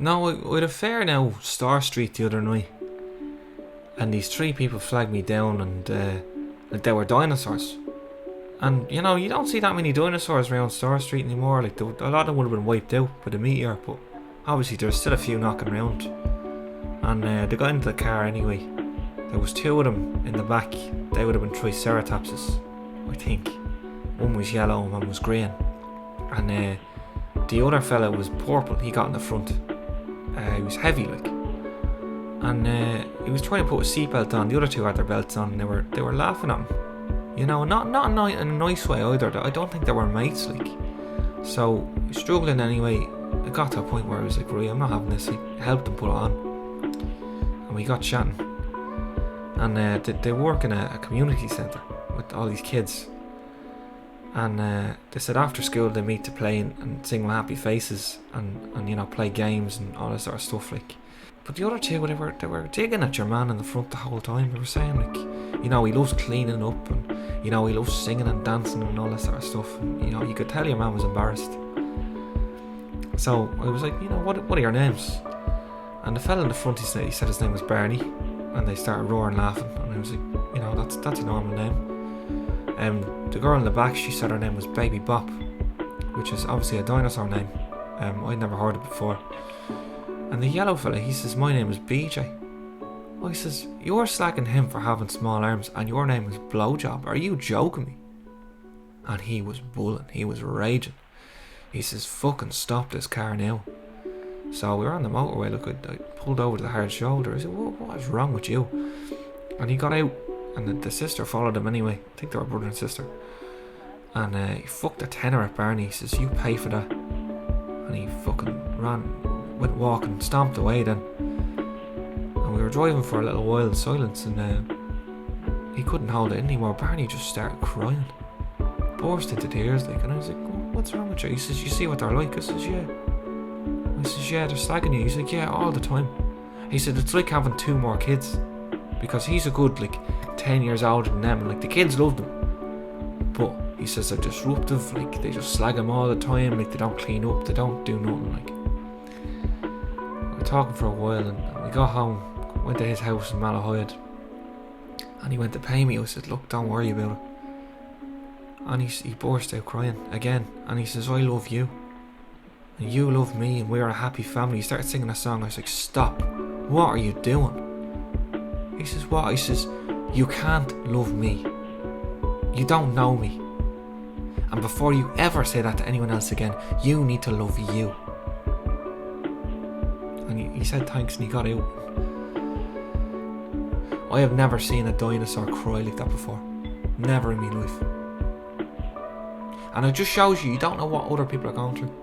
No, we had a fair now, Star Street the other night, and these three people flagged me down, and like they were dinosaurs. And you know, you don't see that many dinosaurs around Star Street anymore. Like a lot of them would have been wiped out by the meteor, but obviously there's still a few knocking around. And they got into the car anyway. There was two of them in the back. They would have been triceratopses, I think. One was yellow and one was green. And the other fella was purple. He got in the front. He was heavy, like. And he was trying to put a seatbelt on. The other two had their belts on, and they were laughing at him. You know, not in a nice way either. I don't think they were mates, like. So, struggling anyway. It got to a point where I was like, right, I'm not having this. I helped them put it on. And we got chatting. And they work in a community centre with all these kids. And they said after school they meet to play and sing with happy faces and you know, play games and all this sort of stuff, like. But the other two, they were digging at your man in the front the whole time. They were saying, like, you know, he loves cleaning up, and you know, he loves singing and dancing and all that sort of stuff. And you know, you could tell your man was embarrassed. So I was like, you know, what are your names? And the fella in the front, he said his name was Barney, and they started roaring laughing. And I was like, you know, that's a normal name. The girl in the back, she said her name was Baby Bop, which is obviously a dinosaur name. I'd never heard it before. And the yellow fella, he says, my name is BJ. Oh, he says, you're slagging him for having small arms and your name is Blowjob. Are you joking me? And he was bulling. He was raging. He says, fucking stop this car now. So we were on the motorway. Look, I pulled over to the hard shoulder. I said, what is wrong with you? And he got out, and the sister followed him anyway. I think they were brother and sister. And he fucked a tenner at Barney. He says, you pay for that. And he fucking went walking, stomped away then. And we were driving for a little while in silence, and he couldn't hold it anymore. Barney just started crying, burst into tears, like. And I was like, what's wrong with you? He says, you see what they're like? I says, yeah. I says, yeah, they're slagging you. He's like, yeah, all the time. He said, it's like having two more kids, because he's a good, like, 10 years older than them, and like the kids loved him. But he says they're disruptive, like they just slag him all the time, like they don't clean up, they don't do nothing, like. We were talking for a while, and we got home, went to his house in Malahide, and he went to pay me. I said, look, don't worry about it. And he burst out crying again, and he says, I love you, and you love me, and we're a happy family. He started singing a song. I was like, stop, what are you doing? He says, what? I says, you can't love me, you don't know me, and before you ever say that to anyone else again, you need to love you. And he said thanks, and he got out. I have never seen a dinosaur cry like that before, never in my life. And it just shows you don't know what other people are going through.